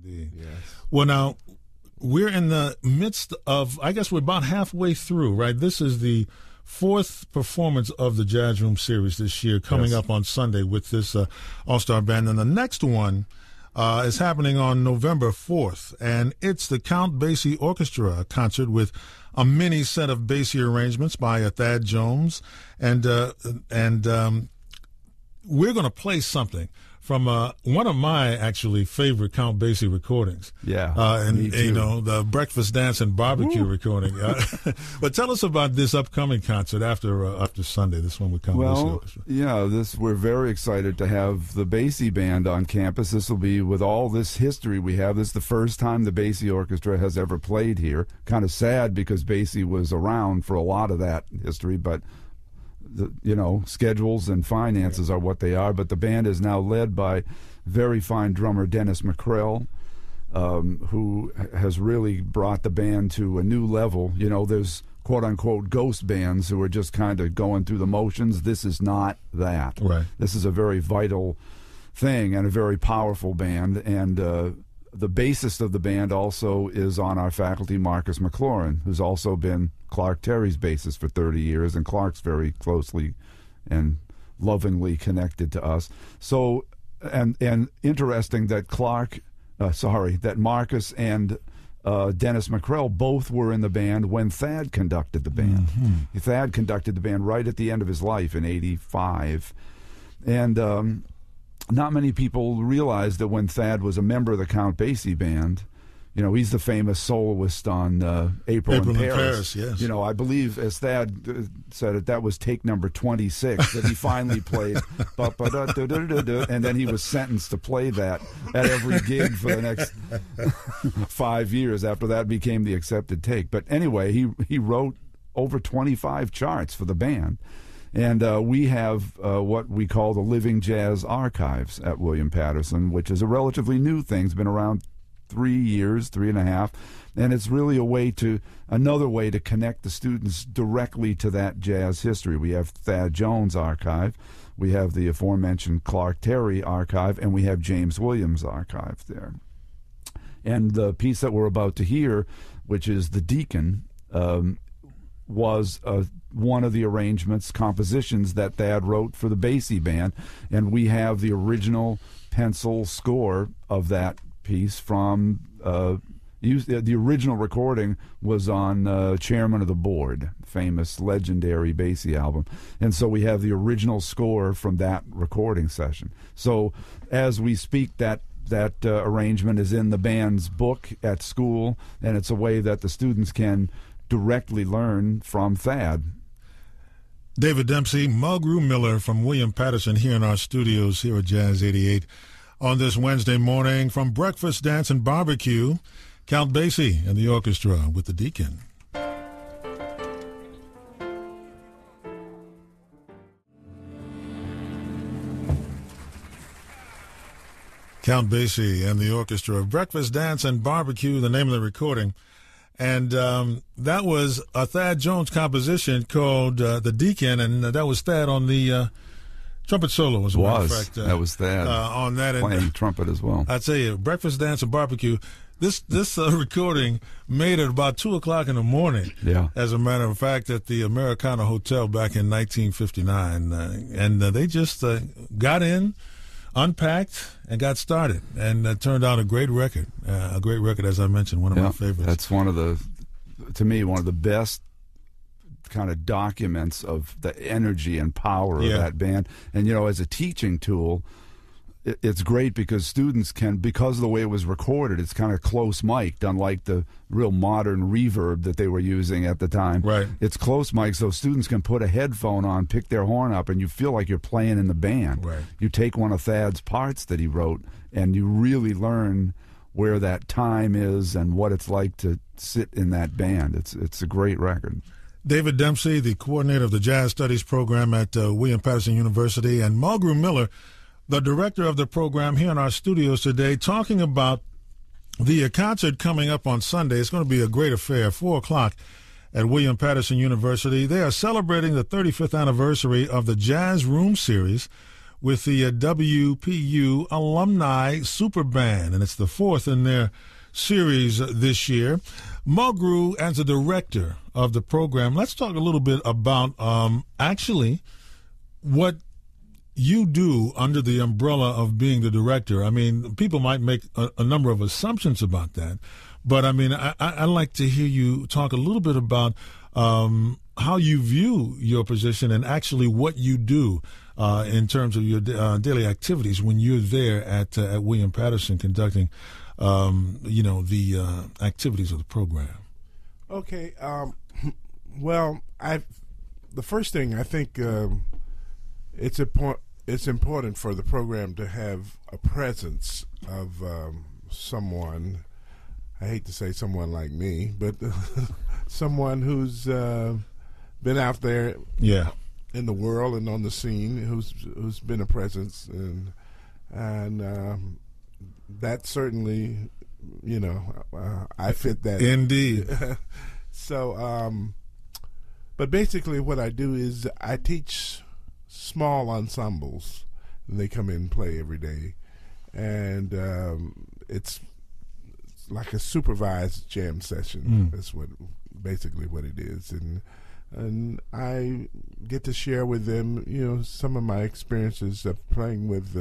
indeed. Yes. Well, now, we're in the midst of, I guess we're about halfway through, right? This is the fourth performance of the Jazz Room Series this year, coming up on Sunday with this All-Star Band. And the next one is happening on November 4th, and it's the Count Basie Orchestra concert with a mini set of Basie arrangements by Thad Jones. And we're going to play something from one of my actually favorite Count Basie recordings. Yeah, and you know, the Breakfast, Dance, and Barbecue recording. But tell us about this upcoming concert after Sunday. This one with Count Basie Orchestra. Yeah, we're very excited to have the Basie Band on campus. This will be, with all this history we have, this is the first time the Basie Orchestra has ever played here. Kind of sad because Basie was around for a lot of that history, but schedules and finances are what they are. But the band is now led by very fine drummer Dennis McCrell, who has really brought the band to a new level. You know, there's quote-unquote ghost bands who are just kind of going through the motions. This is not that. Right. This is a very vital thing and a very powerful band. And the bassist of the band also is on our faculty, Marcus McLaurin, who's also been Clark Terry's bassist for 30 years, and Clark's very closely and lovingly connected to us. So, and interesting that that Marcus and Dennis McCrell both were in the band when Thad conducted the band. Mm-hmm. Thad conducted the band right at the end of his life in '85, and not many people realize that when Thad was a member of the Count Basie Band, you know, he's the famous soloist on April in Paris. Yes. You know, I believe, as Thad said it, that was take number 26 that he finally played. And then he was sentenced to play that at every gig for the next 5 years. After that became the accepted take. But anyway, he wrote over 25 charts for the band. And we have what we call the Living Jazz Archives at William Paterson, which is a relatively new thing. It's been around 3 years, 3.5, and it's really another way to connect the students directly to that jazz history. We have Thad Jones Archive, we have the aforementioned Clark Terry Archive, and we have James Williams Archive there. And the piece that we're about to hear, which is The Deacon, was one of the compositions that Thad wrote for the Basie Band, and we have the original pencil score of that piece from the original recording was on Chairman of the Board, famous legendary Basie album, and so we have the original score from that recording session. So as we speak, that arrangement is in the band's book at school, and it's a way that the students can directly learn from Thad. David Demsey, Mulgrew Miller from William Paterson here in our studios here at Jazz 88 on this Wednesday morning. From Breakfast, Dance, and Barbecue, Count Basie and the orchestra with The Deacon. Count Basie and the orchestra of Breakfast, Dance, and Barbecue, the name of the recording. And that was a Thad Jones composition called The Deacon, and that was Thad on the trumpet solo. That was Thad on that. Playing trumpet as well. I tell you, Breakfast, Dance, and Barbecue, this recording made it about 2 o'clock in the morning, as a matter of fact, at the Americana Hotel back in 1959. And they just got in, unpacked, and got started, and it turned out a great record, as I mentioned, one of my favorites. That's to me one of the best kind of documents of the energy and power of that band. And, you know, as a teaching tool, it's great because students can, because of the way it was recorded, it's kind of close mic'd, unlike the real modern reverb that they were using at the time. Right. It's close mic, so students can put a headphone on, pick their horn up, and you feel like you're playing in the band. Right. You take one of Thad's parts that he wrote, and you really learn where that time is and what it's like to sit in that band. It's a great record. David Demsey, the coordinator of the Jazz Studies program at William Paterson University, and Mulgrew Miller, the director of the program, here in our studios today, talking about the concert coming up on Sunday. It's going to be a great affair, 4 o'clock at William Paterson University. They are celebrating the 35th anniversary of the Jazz Room Series with the WPU Alumni Super Band, and it's the fourth in their series this year. Mulgrew, as the director of the program, let's talk a little bit about actually what you do under the umbrella of being the director. I mean, people might make a number of assumptions about that, but I mean, I'd like to hear you talk a little bit about how you view your position and actually what you do in terms of your daily activities when you're there at William Paterson conducting, the activities of the program. Okay. Well, the first thing I think it's important for the program to have a presence of someone. I hate to say someone like me, but someone who's been out there, in the world and on the scene, who's been a presence, and that certainly, I fit that. Indeed. So, but basically, what I do is I teach small ensembles, and they come in and play every day, and it's like a supervised jam session. That's basically what it is, and I get to share with them, some of my experiences of playing with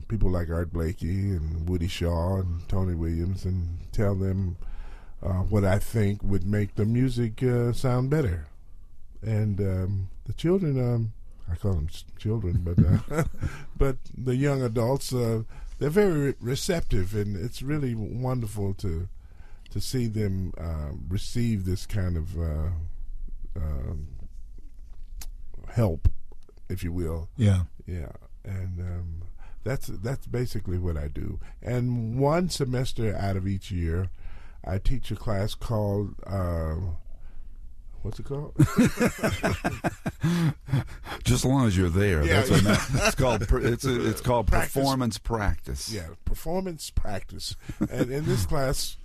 people like Art Blakey and Woody Shaw and Tony Williams, and tell them what I think would make the music sound better. And the children, I call them children, but the young adults, they're very receptive, and it's really wonderful to see them receive this kind of help, if you will. Yeah. And that's basically what I do. And one semester out of each year, I teach a class called what's it called? Just as long as you're there. Yeah, it's called practice. Performance practice. Yeah, performance practice. And in this class,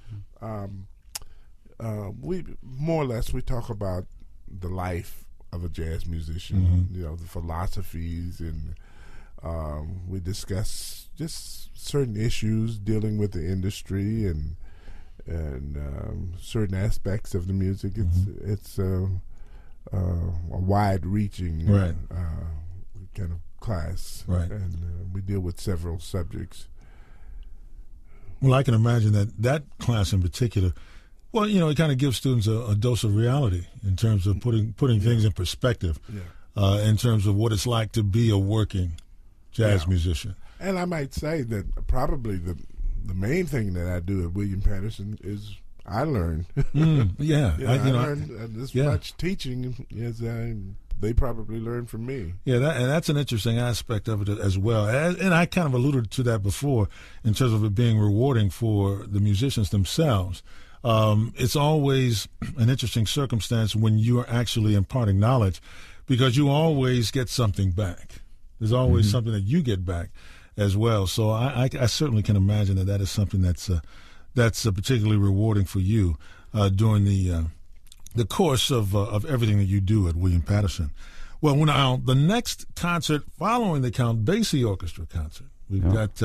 we more or less we talk about the life of a jazz musician, the philosophies, and we discuss just certain issues dealing with the industry and certain aspects of the music. It's a wide-reaching kind of class, right? And we deal with several subjects. Well, I can imagine that class in particular. Well, it kind of gives students a dose of reality in terms of putting things in perspective, in terms of what it's like to be a working jazz musician. And I might say that probably the main thing that I do at William Paterson is I learn. I learned as much teaching as they probably learn from me. Yeah, and that's an interesting aspect of it as well. And I kind of alluded to that before in terms of it being rewarding for the musicians themselves. It's always an interesting circumstance when you are actually imparting knowledge, because you always get something back. There's always something that you get back as well. So I certainly can imagine that is something that's particularly rewarding for you during the course of everything that you do at William Paterson. Well, now the next concert following the Count Basie Orchestra concert, we've got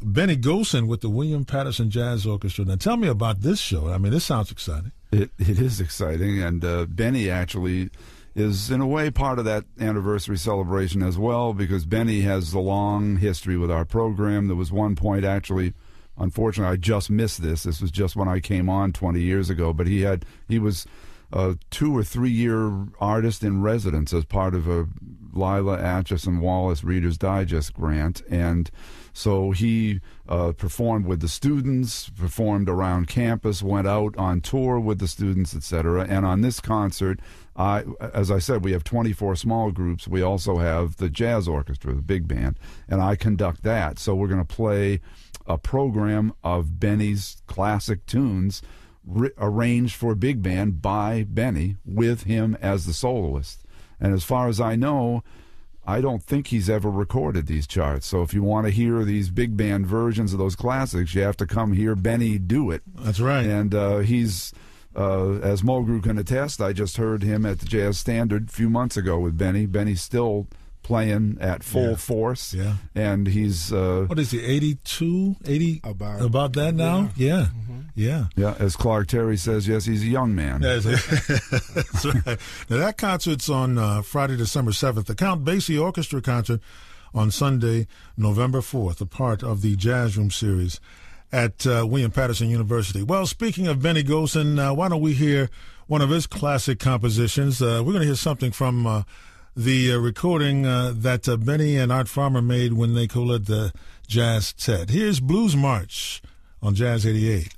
Benny Golson with the William Paterson Jazz Orchestra. Now, tell me about this show. I mean, this sounds exciting. It is exciting, and Benny actually is in a way part of that anniversary celebration as well, because Benny has a long history with our program. There was one point, actually, unfortunately, I just missed this. This was just when I came on 20 years ago, but he was a 2 or 3 year artist in residence as part of a Lila Atchison Wallace Reader's Digest grant, and so he performed with the students, performed around campus, went out on tour with the students, etc. And on this concert, as I said, we have 24 small groups. We also have the jazz orchestra, the big band, and I conduct that. So we're going to play a program of Benny's classic tunes arranged for big band by Benny with him as the soloist. And as far as I know, I don't think he's ever recorded these charts. So if you want to hear these big band versions of those classics, you have to come hear Benny do it. That's right. And he's, as Mulgrew can attest, I just heard him at the Jazz Standard a few months ago with Benny. Benny still playing at full force. Yeah. And he's what is he, 82, 80? About that now? Yeah. Mm-hmm. Yeah. Yeah, as Clark Terry says, yes, he's a young man. That's right. Now, that concert's on Friday, December 7th. The Count Basie Orchestra concert on Sunday, November 4th, a part of the Jazz Room series at William Paterson University. Well, speaking of Benny Golson, why don't we hear one of his classic compositions? We're going to hear something from the recording that Benny and Art Farmer made when they co-led the Jazz Tet. Here's Blues March on Jazz 88.